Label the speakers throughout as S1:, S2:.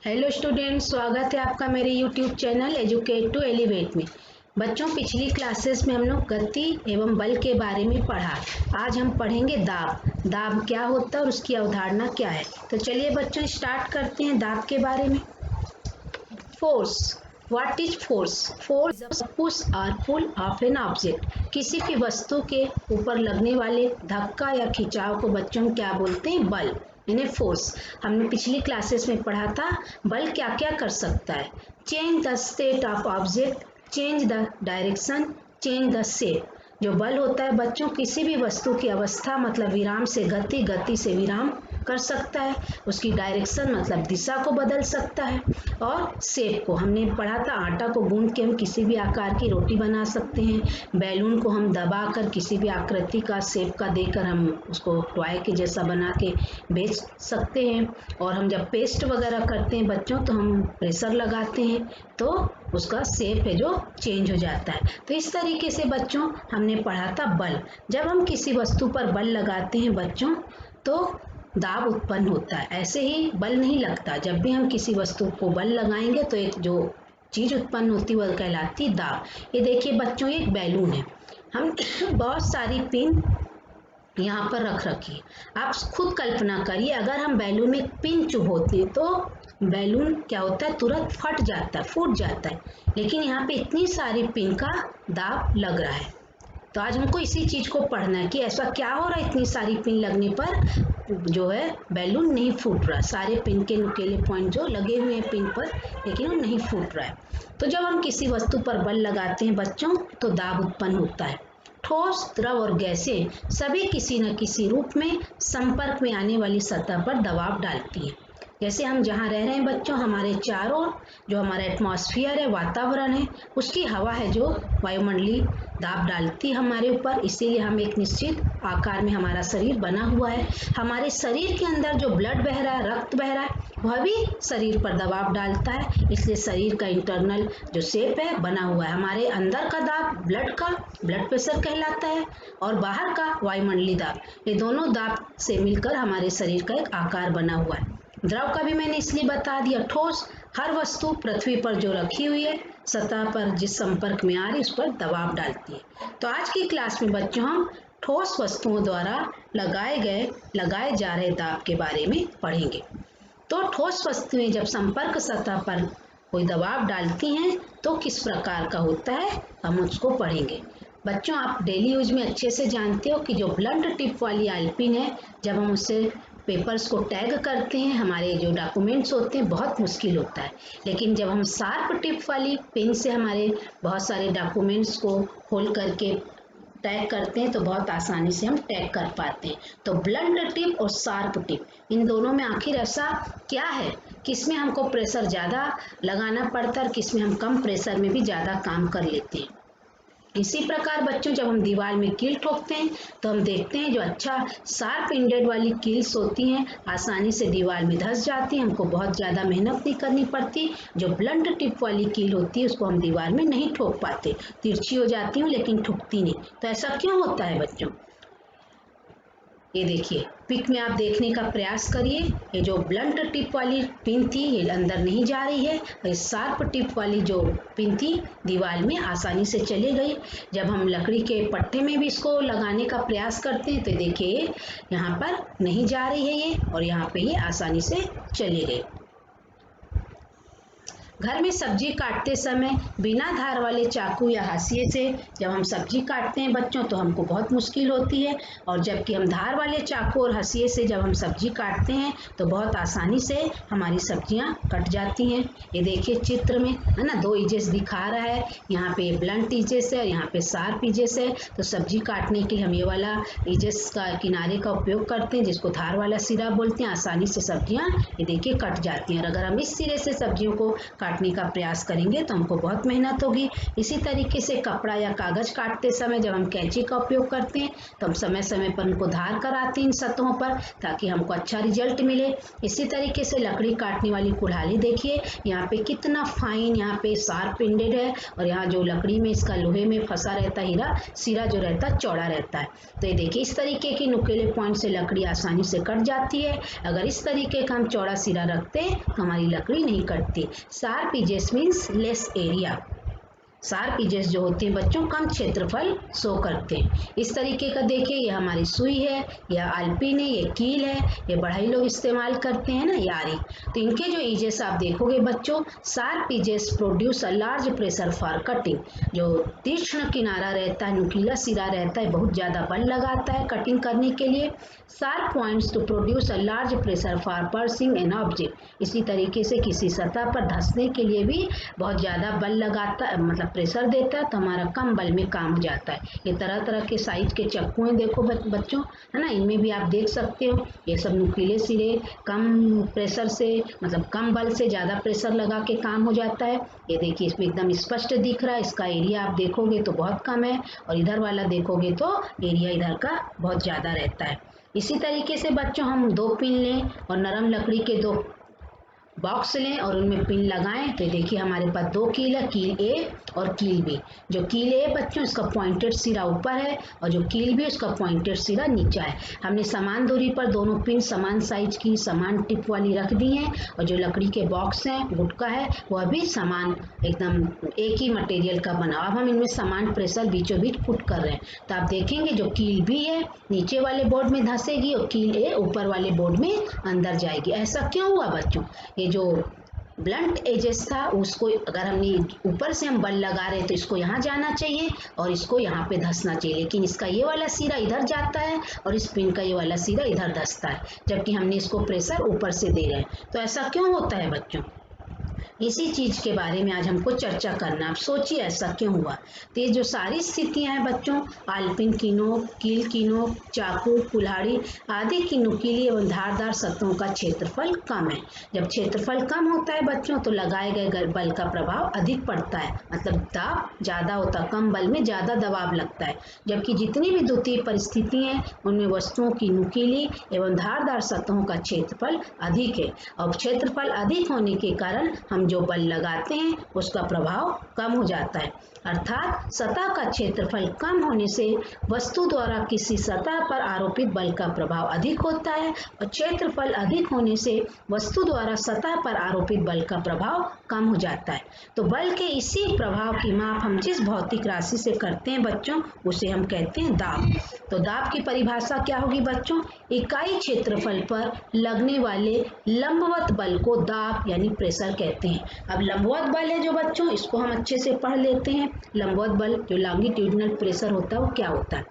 S1: Hello student, स्वागत है आपका मेरे YouTube channel educate to elevate में। बच्चों, पिछली क्लासेस में हम लोग गति एवं बल के बारे में पढ़ा। आज हम पढ़ेंगे दाब। दाब क्या होता है और उसकी अवधारणा क्या है। तो चलिए बच्चों स्टार्ट करते हैं दाब के बारे में। Force. What is force? Force is a push और पुल ऑफ एन ऑब्जेक्ट। किसी भी वस्तु के ऊपर लगने वाले धक्का या खिंचाव को बच्चों क्या बोलते हैं? बल, यानी फोर्स। हमने पिछली क्लासेस में पढ़ा था बल क्या क्या कर सकता है। Change the state of object, change the direction, change the shape. जो बल होता है बच्चों, किसी भी वस्तु की अवस्था मतलब विराम से गति, गति से विराम कर सकता है। उसकी डायरेक्शन मतलब दिशा को बदल सकता है। और शेप को हमने पढ़ा था, आटा को गूंद के हम किसी भी आकार की रोटी बना सकते हैं। बैलून को हम दबाकर किसी भी आकृति का शेप का देकर हम उसको टॉय के जैसा बना के बेच सकते हैं। और हम जब पेस्ट वगैरह करते हैं बच्चों तो हम प्रेशर लगाते हैं तो उसका शेप है जो चेंज हो जाता है। तो इस तरीके से बच्चों हमने पढ़ा था बल। जब हम किसी वस्तु पर बल लगाते हैं बच्चों तो दाब उत्पन्न होता है। ऐसे ही बल नहीं लगता। जब भी हम किसी वस्तु को बल लगाएंगे तो एक जो चीज उत्पन्न होती है वह कहलाती दाब। ये देखिए बच्चों, एक बैलून है। हम बहुत सारी पिन यहाँ पर रख रखी। आप खुद कल्पना करिए, अगर हम बैलून में पिन चुभोते हैं तो बैलून क्या होता है? तुरंत फट जाता है, फूट जाता है। लेकिन यहाँ पे इतनी सारी पिन का दाब लग रहा है। तो आज हमको इसी चीज को पढ़ना है कि ऐसा क्या हो रहा है, इतनी सारी पिन लगने पर जो है बैलून नहीं फूट रहा। सारे पिन के नुकीले पॉइंट जो लगे हुए हैं पिन पर, लेकिन वो नहीं फूट रहा है। तो जब हम किसी वस्तु पर बल लगाते हैं बच्चों तो दाब उत्पन्न होता है। ठोस, द्रव और गैसें सभी किसी न किसी रूप में संपर्क में आने वाली सतह पर दबाव डालती हैं। जैसे हम जहाँ रह रहे हैं बच्चों, हमारे चारों जो हमारा एटमॉस्फेयर है, वातावरण है, उसकी हवा है जो वायुमंडलीय दाब डालती है हमारे ऊपर। इसीलिए हम एक निश्चित आकार में हमारा शरीर बना हुआ है। हमारे शरीर के अंदर जो ब्लड बह रहा है, रक्त बह रहा है, वह भी शरीर पर दबाव डालता है। इसलिए शरीर का इंटरनल जो शेप है बना हुआ है। हमारे अंदर का दाब ब्लड का ब्लड प्रेशर कहलाता है और बाहर का वायुमंडलीय दाब, ये दोनों दाब से मिलकर हमारे शरीर का एक आकार बना हुआ है। द्रव का भी मैंने इसलिए बता दिया। ठोस, हर वस्तु पृथ्वी पर जो रखी हुई है सतह पर जिस संपर्क में आ रही उस पर दबाव डालती है। तो आज की क्लास में बच्चों हम ठोस वस्तुओं द्वारा लगाए जा रहे दाब के बारे में पढ़ेंगे। तो ठोस वस्तुएं जब संपर्क सतह पर कोई दबाव डालती हैं तो किस प्रकार का होता है, हम उसको पढ़ेंगे। बच्चों, आप डेली यूज में अच्छे से जानते हो कि जो ब्लंट टिप वाली आलपिन है, जब हम उससे पेपर्स को टैग करते हैं, हमारे जो डॉक्यूमेंट्स होते हैं, बहुत मुश्किल होता है। लेकिन जब हम शार्प टिप वाली पेन से हमारे बहुत सारे डॉक्यूमेंट्स को खोल करके टैग करते हैं तो बहुत आसानी से हम टैग कर पाते हैं। तो ब्लंट टिप और शार्प टिप, इन दोनों में आखिर ऐसा क्या है, किसमें हमको प्रेशर ज़्यादा लगाना पड़ता है और किसमें हम कम प्रेशर में भी ज़्यादा काम कर लेते हैं। इसी प्रकार बच्चों, जब हम दीवार में कील ठोकते हैं तो हम देखते हैं जो अच्छा शार्प इंडेड वाली कील्स होती हैं आसानी से दीवार में धंस जाती हैं, हमको बहुत ज़्यादा मेहनत नहीं करनी पड़ती। जो ब्लंट टिप वाली कील होती है उसको हम दीवार में नहीं ठोक पाते, तिरछी हो जाती हूँ लेकिन ठुकती नहीं। तो ऐसा क्यों होता है बच्चों? ये देखिए पिक में आप देखने का प्रयास करिए। ये जो ब्लंट टिप वाली पिन थी ये अंदर नहीं जा रही है, और शार्प टिप वाली जो पिन थी दीवार में आसानी से चली गई। जब हम लकड़ी के पट्टे में भी इसको लगाने का प्रयास करते हैं तो देखिए यहाँ पर नहीं जा रही है ये, और यहाँ पे ये आसानी से चली गई। घर में सब्जी काटते समय बिना धार वाले चाकू या हाशिए से जब हम सब्जी काटते हैं बच्चों तो हमको बहुत मुश्किल होती है, और जबकि हम धार वाले चाकू और हाशिए से जब हम सब्जी काटते हैं तो बहुत आसानी से हमारी सब्जियां कट जाती हैं। ये देखिए चित्र में है ना, दो इजेस दिखा रहा है, यहाँ पे ब्लंट इजेस है और यहाँ पे शार्प इजेस है। तो सब्जी काटने के लिए हम ये वाला इजेस का किनारे का उपयोग करते हैं जिसको धार वाला सिरा बोलते हैं। आसानी से सब्जियां ये देखिए कट जाती हैं, और अगर हम इस सिरे से सब्जियों को काटने का प्रयास करेंगे तो हमको बहुत मेहनत होगी। इसी तरीके से कपड़ा या कागज काटते समय जब हम कैंची का उपयोग करते हैं तो हम समय समय पर उनको धार कराते हैं इन सतहों पर, ताकि हमको अच्छा रिजल्ट मिले। इसी तरीके से लकड़ी काटने वाली कुल्हाड़ी देखिए, यहाँ पे कितना फाइन, यहाँ पे शार्प एंडेड है, और यहाँ जो लकड़ी में इसका लोहे में फंसा रहता हीरा सिरा जो रहता है चौड़ा रहता है। तो ये देखिए इस तरीके के नुकीले पॉइंट से लकड़ी आसानी से कट जाती है। अगर इस तरीके का हम चौड़ा सिरा रखते हैं तो हमारी लकड़ी नहीं कटती। Sharp edges means less area. Sharp edges जो होते हैं बच्चों कम क्षेत्रफल शो करते हैं। इस तरीके का देखिए, ये हमारी सुई है, यह आलपिन है, ये कील है, ये बढ़ई लोग इस्तेमाल करते हैं ना यारी। तो इनके जो एजेस आप देखोगे बच्चों, sharp edges produce a large pressure for cutting. जो तीक्ष्ण किनारा रहता है, नुकीला सिरा रहता है, बहुत ज़्यादा बल लगाता है कटिंग करने के लिए। Sharp points to produce a large pressure for piercing an object. इसी तरीके से किसी सतह पर धंसने के लिए भी बहुत ज़्यादा बल लगाता है, मतलब प्रेशर देता है, तो हमारा कम बल में काम हो जाता है। ये तरह तरह के साइज के चक्कू हैं देखो बच्चों, है ना, इनमें भी आप देख सकते हो ये सब नुकीले सिरे कम प्रेशर से, मतलब कम बल से ज़्यादा प्रेशर लगा के काम हो जाता है। ये देखिए इसमें एकदम स्पष्ट दिख रहा है, इसका एरिया आप देखोगे तो बहुत कम है, और इधर वाला देखोगे तो एरिया इधर का बहुत ज़्यादा रहता है। इसी तरीके से बच्चों हम 2 पिन लें और नरम लकड़ी के 2 बॉक्स लें और उनमें पिन लगाएं, तो देखिए हमारे पास 2 कील है, कील ए और कील बी। जो कील ए बच्चों इसका पॉइंटेड सिरा ऊपर है, और जो कील बी उसका पॉइंटेड सिरा नीचा है। हमने समान दूरी पर दोनों पिन समान साइज की समान टिप वाली रख दी हैं, और जो लकड़ी के बॉक्स हैं गुटका है वह भी समान एकदम एक ही मटेरियल का बना। अब हम इनमें समान प्रेशर बीचों बीच पुट कर रहे हैं, तो आप देखेंगे जो कील बी है नीचे वाले बोर्ड में धंसेगी और कील ए ऊपर वाले बोर्ड में अंदर जाएगी। ऐसा क्यों हुआ बच्चों? ये जो ब्लंट एजेस था उसको अगर हमने ऊपर से हम बल लगा रहे हैं तो इसको यहाँ जाना चाहिए और इसको यहाँ पे धंसना चाहिए, लेकिन इसका ये वाला सिरा इधर जाता है और इस पिन का ये वाला सिरा इधर धंसता है, जबकि हमने इसको प्रेशर ऊपर से दे रहे हैं। तो ऐसा क्यों होता है बच्चों? इसी चीज के बारे में आज हमको चर्चा करना। आप सोचिए ऐसा क्यों हुआ। तो ये जो सारी स्थितियां हैं बच्चों, आलपिन कीनों, कील कीनों, चाकू, कुल्हाड़ी आदि की नुकीली एवं धारदार सतहों का क्षेत्रफल कम है। जब क्षेत्रफल कम होता है बच्चों तो लगाए गए बल का प्रभाव अधिक पड़ता है, मतलब दाब ज्यादा होता है, कम बल में ज्यादा दबाव लगता है। जबकि जितनी भी द्वितीय परिस्थिति हैं उनमें वस्तुओं की नुकीली एवं धारदार सतहों का क्षेत्रफल अधिक है, और क्षेत्रफल अधिक होने के कारण हम जो बल लगाते हैं उसका प्रभाव कम हो जाता है। अर्थात सतह का क्षेत्रफल कम होने से वस्तु द्वारा किसी सतह पर आरोपित बल का प्रभाव अधिक होता है, और क्षेत्रफल अधिक होने से वस्तु द्वारा सतह पर आरोपित बल का प्रभाव कम हो जाता है। तो बल के इसी प्रभाव की माप हम जिस भौतिक राशि से करते हैं बच्चों उसे हम कहते हैं दाब। तो दाब की परिभाषा क्या होगी बच्चों? इकाई क्षेत्रफल पर लगने वाले लंबवत बल को दाब यानी प्रेशर कहते हैं। अब लंबवत बल है जो बच्चों, इसको हम अच्छे से पढ़ लेते हैं। लंबवत बल जो लॉन्गिट्यूडिनल प्रेशर होता है वो क्या होता है?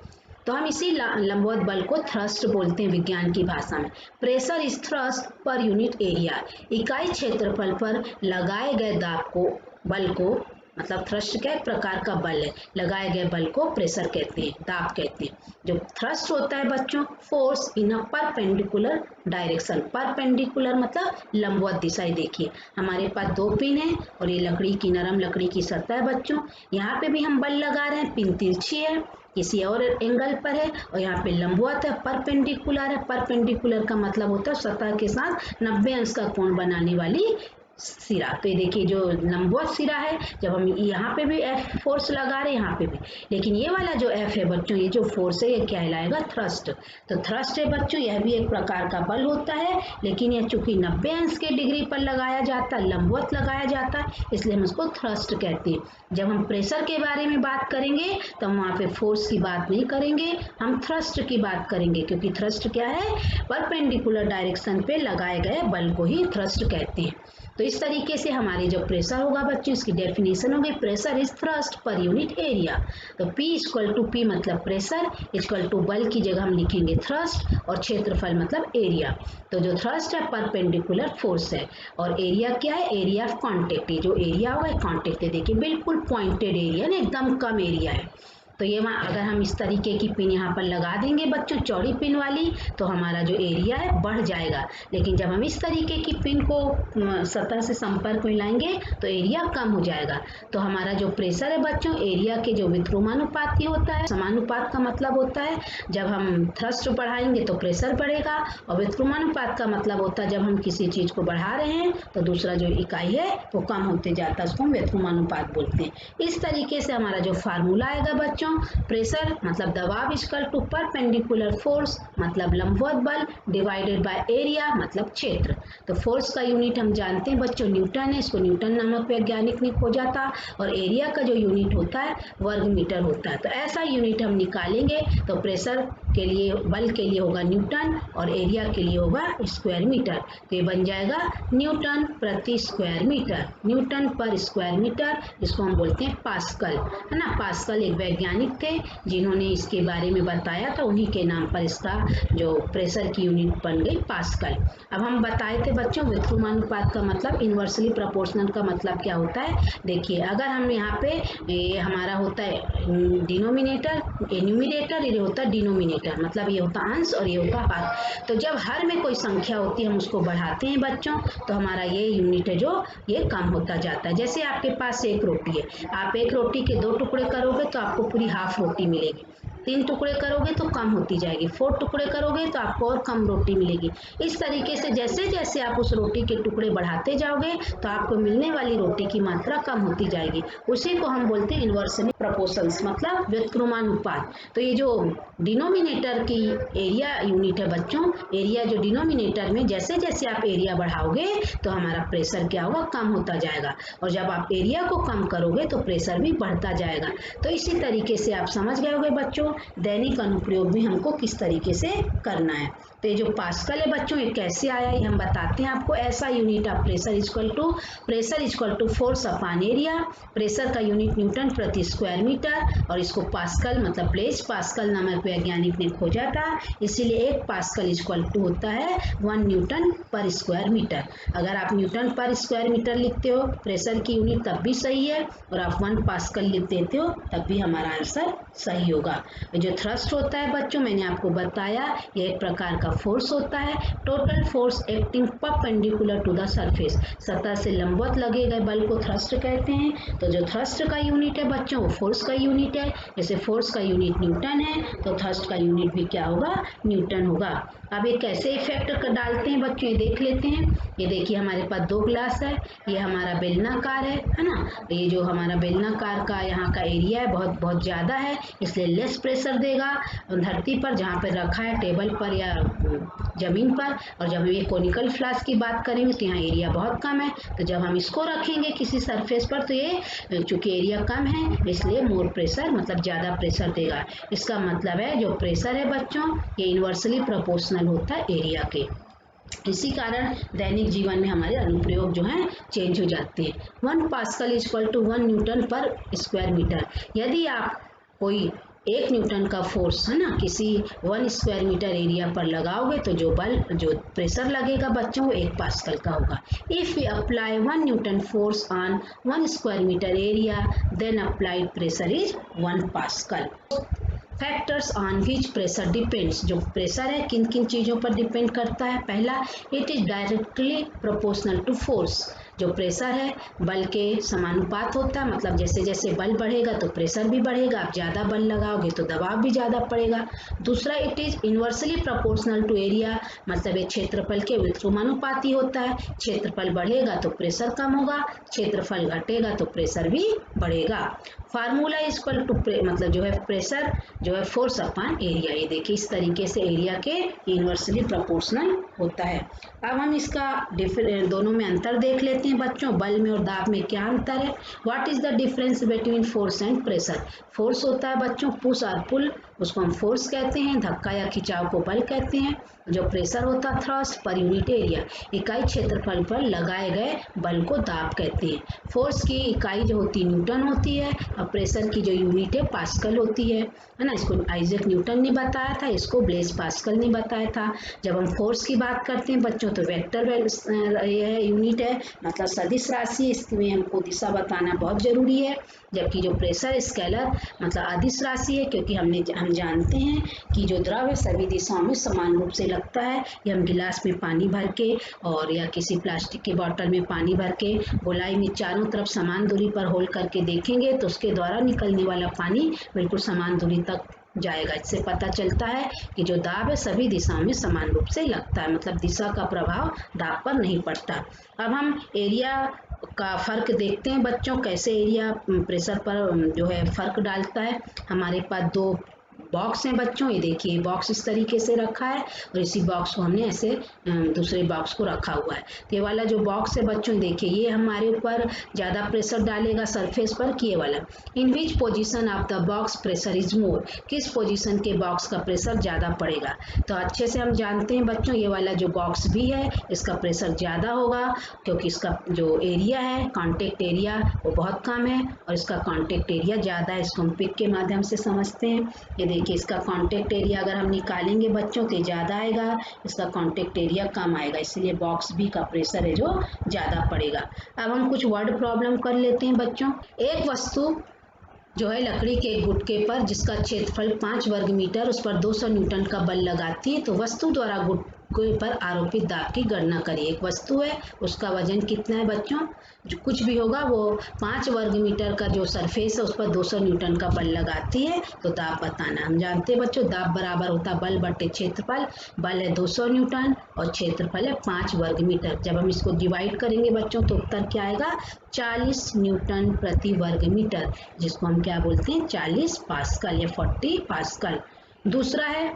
S1: तो हम इसी लंबवत बल को थ्रस्ट बोलते हैं विज्ञान की भाषा में। Pressure is thrust per unit area. इकाई क्षेत्रफल पर लगाए गए दाब को, बल को, मतलब थ्रस्ट का एक प्रकार का बल है, लगाए गए बल को प्रेशर कहते हैं, दाब कहते हैं। जो थ्रस्ट होता है बच्चों, force in a perpendicular direction. Perpendicular मतलब लंबवत दिशा। देखिए हमारे पास 2 पिन है और ये लकड़ी की, नरम लकड़ी की सतह है बच्चों। यहाँ पे भी हम बल लगा रहे हैं, पिन तिरछी है, किसी और एंगल पर है, और यहाँ पे लंबवत है, परपेंडिकुलर है। परपेंडिकुलर का मतलब होता है सतह के साथ 90 अंश का कोण बनाने वाली सिरा। तो ये देखिए जो लंबवत सिरा है, जब हम यहाँ पे भी F फोर्स लगा रहे हैं, यहाँ पे भी, लेकिन ये वाला जो F है बच्चों, ये जो फोर्स है ये कहलाएगा थ्रस्ट। तो थ्रस्ट है बच्चों, यह भी एक प्रकार का बल होता है, लेकिन यह चूंकि 90 अंश के डिग्री पर लगाया जाता है, लंबवत लगाया जाता है, इसलिए हम उसको थ्रस्ट कहते हैं। जब हम प्रेशर के बारे में बात करेंगे तो हम वहाँ पे फोर्स की बात नहीं करेंगे, हम थ्रस्ट की बात करेंगे, क्योंकि थ्रस्ट क्या है? परपेंडिकुलर डायरेक्शन पे लगाए गए बल को ही थ्रस्ट कहते हैं। तो इस तरीके से हमारी जो प्रेशर होगा बच्चों, इसकी डेफिनेशन होगी pressure is thrust per unit area. तो P इक्वल टू P मतलब प्रेशर, इक्वल टू बल की जगह हम लिखेंगे थ्रस्ट, और क्षेत्रफल मतलब एरिया। तो जो थ्रस्ट है परपेंडिकुलर फोर्स है, और एरिया क्या है? Area of contact. जो एरिया होगा कॉन्टेक्ट है, देखिए बिल्कुल पॉइंटेड एरिया ना, एकदम कम एरिया है। तो ये अगर हम इस तरीके की पिन यहाँ पर लगा देंगे बच्चों, चौड़ी पिन वाली, तो हमारा जो एरिया है बढ़ जाएगा। लेकिन जब हम इस तरीके की पिन को सतह से संपर्क में लाएंगे तो एरिया कम हो जाएगा। तो हमारा जो प्रेशर है बच्चों, एरिया के जो व्युत्क्रमानुपाती होता है, समानुपात का मतलब होता है जब हम थ्रस्ट बढ़ाएंगे तो प्रेशर बढ़ेगा, और व्युत्क्रमानुपात का मतलब होता है जब हम किसी चीज को बढ़ा रहे हैं तो दूसरा जो इकाई है वो कम होते जाता है, उसको हम व्युत्क्रमानुपात बोलते हैं। इस तरीके से हमारा जो फार्मूला आएगा बच्चों, प्रेशर मतलब दबाव इक्वल टू परपेंडिकुलर फोर्स मतलब लंबवत बल डिवाइडेड बाय एरिया मतलब क्षेत्र। तो फोर्स का यूनिट हम जानते हैं बच्चों न्यूटन है, इसको न्यूटन नामक वैज्ञानिक ने खोजा था, और एरिया का जो यूनिट होता है वर्ग मीटर होता है। तो ऐसा यूनिट हम निकालेंगे तो प्रेशर के लिए, बल के लिए होगा न्यूटन और एरिया के लिए होगा स्क्वायर मीटर। तो ये बन जाएगा न्यूटन प्रति स्क्वायर मीटर, न्यूटन पर स्क्वायर मीटर, इसको हम बोलते हैं पास्कल, है ना। पास्कल एक वैज्ञानिक थे जिन्होंने इसके बारे में बताया था, उन्हीं के नाम पर इसका जो प्रेशर की यूनिट बन गई पास्कल। अब हम बताए थे बच्चों व्युत्क्रमानुपात का मतलब, इनवर्सली प्रोपोर्शनल का मतलब क्या होता है। देखिए अगर हम यहाँ पे, ये हमारा होता है डिनोमिनेटर, न्यूमिनेटर, ये होता है डिनोमिनेटर, मतलब ये होता है अंश और ये होता है भाग। तो जब हर में कोई संख्या होती है हम उसको बढ़ाते हैं बच्चों, तो हमारा ये यूनिट है जो ये कम होता जाता है। जैसे आपके पास एक रोटी है, आप एक रोटी के 2 टुकड़े करोगे तो आपको पूरी हाफ रोटी मिलेगी, 3 टुकड़े करोगे तो कम होती जाएगी, 4 टुकड़े करोगे तो आपको और कम रोटी मिलेगी। इस तरीके से जैसे जैसे आप उस रोटी के टुकड़े बढ़ाते जाओगे तो आपको मिलने वाली रोटी की मात्रा कम होती जाएगी। उसी को हम बोलते हैं इनवर्सली प्रोपोर्शंस मतलब व्युत्क्रमानुपात। तो ये जो डिनोमिनेटर की एरिया यूनिट है बच्चों, एरिया जो डिनोमिनेटर में जैसे जैसे आप एरिया बढ़ाओगे तो हमारा प्रेशर क्या होगा, कम होता जाएगा, और जब आप एरिया को कम करोगे तो प्रेशर भी बढ़ता जाएगा। तो इसी तरीके से आप समझ गए होंगे बच्चों दैनिक अनुप्रयोग भी हमको किस तरीके से करना है। तो ये जो पास्कल है बच्चों ये कैसे आया ये हम बताते हैं आपको। ऐसा unit of pressure equal to force upon area, pressure का यूनिट न्यूटन प्रति स्क्वायर मीटर, और इसको पास्कल मतलब ब्लेज पास्कल नामक वैज्ञानिक ने खोजा था, इसीलिए 1 पास्कल इक्वल टू होता है 1 न्यूटन पर स्क्वायर मीटर। अगर आप न्यूटन पर स्क्वायर मीटर लिखते हो प्रेशर की यूनिट तब भी सही है, और आप 1 पास्कल लिख देते हो तब भी हमारा आंसर सही होगा। जो थ्रस्ट होता है बच्चों मैंने आपको बताया ये एक प्रकार का फोर्स होता है, total force acting perpendicular to the surface, सतह से लंबवत लगे गए बल को थ्रस्ट कहते हैं। तो जो थ्रस्ट का यूनिट है बच्चों वो फोर्स का यूनिट है, जैसे फोर्स का यूनिट न्यूटन है तो थ्रस्ट का यूनिट भी क्या होगा, न्यूटन होगा। अब ये कैसे इफेक्ट डालते हैं बच्चों ये देख लेते हैं। ये देखिए हमारे पास 2 ग्लास है, ये हमारा बेलनाकार है ना। ये जो हमारा बेलनाकार का यहाँ का एरिया है बहुत ज़्यादा है, इसलिए लेस प्रेशर देगा धरती पर जहाँ पर रखा है टेबल पर या जमीन पर। और जब हम ये कोनिकल फ्लास्क की बात करेंगे तो यहाँ एरिया बहुत कम है, तो जब हम इसको रखेंगे किसी सरफेस पर तो ये चूंकि एरिया कम है इसलिए मोर प्रेशर मतलब ज़्यादा प्रेशर देगा। इसका मतलब है जो प्रेशर है बच्चों ये इनवर्सली प्रोपोर्शनल होता है एरिया के। इसी कारण दैनिक जीवन में हमारे अनुप्रयोग जो हैं चेंज हो जाते हैं। 1 पास्कल इक्वल टू 1 न्यूटन पर स्क्वायर मीटर। यदि आप कोई 1 न्यूटन का फोर्स है ना किसी 1 स्क्वायर मीटर एरिया पर लगाओगे तो जो प्रेशर लगेगा बच्चों वो 1 पास्कल का होगा। If we apply 1 newton force on 1 square metre area then applied pressure is 1 pascal. Factors on which pressure depends, जो प्रेशर है किन किन चीज़ों पर डिपेंड करता है। पहला, it is directly proportional to force, जो प्रेशर है बल के समानुपात होता है, मतलब जैसे जैसे बल बढ़ेगा तो प्रेशर भी बढ़ेगा, आप ज़्यादा बल लगाओगे तो दबाव भी ज़्यादा पड़ेगा। दूसरा, it is inversely proportional to area, मतलब ये क्षेत्रफल के व्युत्क्रमानुपाती होता है, क्षेत्रफल बढ़ेगा तो प्रेशर कम होगा, क्षेत्रफल घटेगा तो प्रेशर भी बढ़ेगा। फार्मूला इक्वल टू मतलब जो है प्रेशर जो है फोर्स अपॉन एरिया, ये देखिए इस तरीके से एरिया के इन्वर्सली प्रोपोर्शनल होता है। अब हम इसका दोनों में अंतर देख लेते हैं बच्चों, बल में और दाब में क्या अंतर है। What is the difference between force and pressure. Force होता है बच्चों पुश और पुल, उसको हम फोर्स कहते हैं। धक्का या खिंचाव को बल कहते हैं। जो प्रेशर होता है थ्रस्ट पर यूनिट एरिया, इकाई क्षेत्रफल पर लगाए गए बल को दाब कहते हैं। फोर्स की इकाई जो होती है न्यूटन होती है और प्रेशर की जो यूनिट है पास्कल होती है ना। इसको आइजैक न्यूटन ने बताया था, इसको ब्लेस पास्कल ने बताया था। जब हम फोर्स की बात करते हैं बच्चों तो वेक्टर यूनिट है, मतलब सदिश राशि, इसमें हमको दिशा बताना बहुत जरूरी है। जबकि जो प्रेशर स्केलर मतलब अदिश राशि है, क्योंकि हम जानते हैं कि जो द्रव है सभी दिशाओं में समान रूप से लगता है। ये हम गिलास में पानी भर के और या किसी प्लास्टिक की बोतल में पानी भर के गोलाई में चारों तरफ समान दूरी पर होल्ड करके देखेंगे तो उसके द्वारा निकलने वाला पानी बिल्कुल समान दूरी तक जाएगा। इससे पता चलता है कि जो दाब है सभी दिशाओं में समान रूप से लगता है, मतलब दिशा का प्रभाव दाब पर नहीं पड़ता। अब हम एरिया का फर्क देखते हैं बच्चों, कैसे एरिया प्रेशर पर जो है फर्क डालता है। हमारे पास दो बॉक्स हैं बच्चों, ये देखिए बॉक्स इस तरीके से रखा है और इसी बॉक्स को हमने ऐसे दूसरे बॉक्स को रखा हुआ है। तो ये वाला जो बॉक्स है बच्चों देखिए ये हमारे ऊपर ज़्यादा प्रेशर डालेगा सरफेस पर कि ये वाला। In which position of the box pressure is more, किस पोजीशन के बॉक्स का प्रेशर ज़्यादा पड़ेगा। तो अच्छे से हम जानते हैं बच्चों ये वाला जो बॉक्स भी है इसका प्रेशर ज़्यादा होगा, क्योंकि इसका जो एरिया है कॉन्टेक्ट एरिया वो बहुत कम है और इसका कॉन्टेक्ट एरिया ज़्यादा है। इसको हम पिक के माध्यम से समझते हैं। ये देखिए इसका कॉन्टेक्ट एरिया अगर हम निकालेंगे बच्चों तो ज़्यादा आएगा, इसका कॉन्टेक्ट एरिया कम आएगा, इसलिए बॉक्स बी का प्रेशर है जो ज़्यादा पड़ेगा। अब हम कुछ वर्ड प्रॉब्लम कर लेते हैं बच्चों। एक वस्तु जो है लकड़ी के एक गुटके पर जिसका क्षेत्रफल 5 वर्ग मीटर, उस पर 200 न्यूटन का बल लगाती है, तो वस्तु द्वारा गुटके पर आरोपित दाब की गणना करिए। एक वस्तु है उसका वजन कितना है बच्चों, जो कुछ भी होगा वो 5 वर्ग मीटर का जो सरफेस है उस पर 200 न्यूटन का बल लगाती है, तो दाब बताना। हम जानते हैं बच्चों दाब बराबर होता है बल बटे क्षेत्रफल। बल है 200 न्यूटन और क्षेत्रफल है 5 वर्ग मीटर। जब हम इसको डिवाइड करेंगे बच्चों तो उत्तर क्या आएगा 40 न्यूटन प्रति वर्ग मीटर, जिसको हम क्या बोलते हैं 40 पास्कल या 40 पास्कल। दूसरा है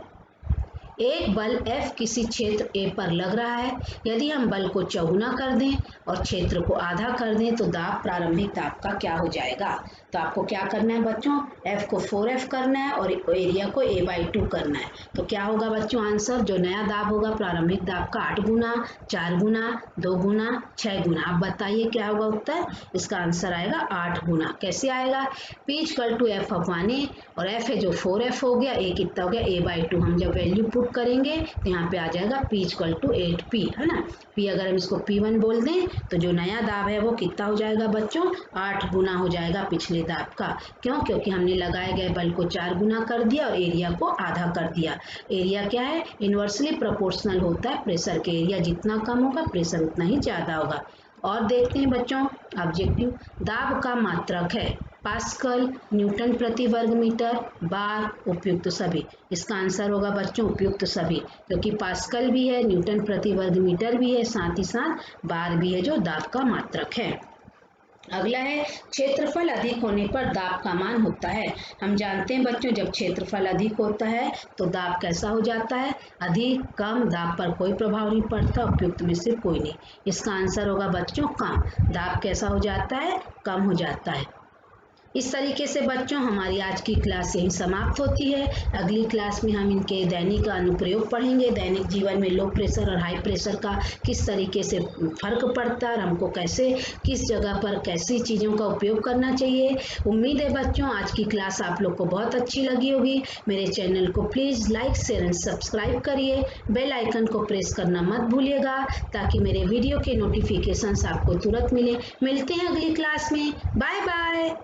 S1: एक बल F किसी क्षेत्र A पर लग रहा है। यदि हम बल को चौगुना कर दें और क्षेत्र को आधा कर दें तो दाब प्रारंभिक दाब का क्या हो जाएगा। तो आपको क्या करना है बच्चों, F को 4F करना है और एरिया को A/2 करना है। तो क्या होगा बच्चों आंसर, जो नया दाब होगा प्रारंभिक दाब का 8 गुना, 4 गुना, 2 गुना, 6 गुना। आप बताइए क्या होगा उत्तर, इसका आंसर आएगा 8 गुना। कैसे आएगा, P = F/A और F है जो 4F हो गया, A कितना हो गया A/2। हम जब वैल्यू पुट करेंगे तो यहाँ पे आ जाएगा P = 8P, है ना। P अगर हम इसको P1 बोल दें तो जो नया दाब है वो कितना हो जाएगा बच्चों 8 गुना हो जाएगा पिछले दाब का। क्यों, क्योंकि हमने लगाए गए बल को 4 गुना कर दिया और एरिया को आधा कर दिया। एरिया क्या है, इनवर्सली प्रोपोर्शनल होता है प्रेशर के, एरिया जितना कम होगा प्रेशर उतना ही ज्यादा होगा। और देखते हैं बच्चों ऑब्जेक्टिव, दाब का मात्रक है पास्कल, न्यूटन प्रति वर्ग मीटर, बार, उपयुक्त सभी। इसका आंसर होगा बच्चों उपयुक्त सभी, क्योंकि पास्कल भी है, न्यूटन प्रति वर्ग मीटर भी है, साथ ही साथ बार भी है जो दाब का मात्रक है। अगला है क्षेत्रफल अधिक होने पर दाब का मान होता है। हम जानते हैं बच्चों जब क्षेत्रफल अधिक होता है तो दाब कैसा हो जाता है, अधिक, कम, दाब पर कोई प्रभाव नहीं पड़ता, उपयुक्त में से कोई नहीं। इसका आंसर होगा बच्चों कम, दाब कैसा हो जाता है, कम हो जाता है। इस तरीके से बच्चों हमारी आज की क्लास यही समाप्त होती है। अगली क्लास में हम इनके दैनिक अनुप्रयोग पढ़ेंगे, दैनिक जीवन में लो प्रेशर और हाई प्रेशर का किस तरीके से फर्क पड़ता है और हमको कैसे किस जगह पर कैसी चीज़ों का उपयोग करना चाहिए। उम्मीद है बच्चों आज की क्लास आप लोग को बहुत अच्छी लगी होगी। मेरे चैनल को please like share and subscribe करिए, बेल आइकन को प्रेस करना मत भूलिएगा ताकि मेरे वीडियो के नोटिफिकेशंस आपको तुरंत मिले। मिलते हैं अगली क्लास में, बाय बाय।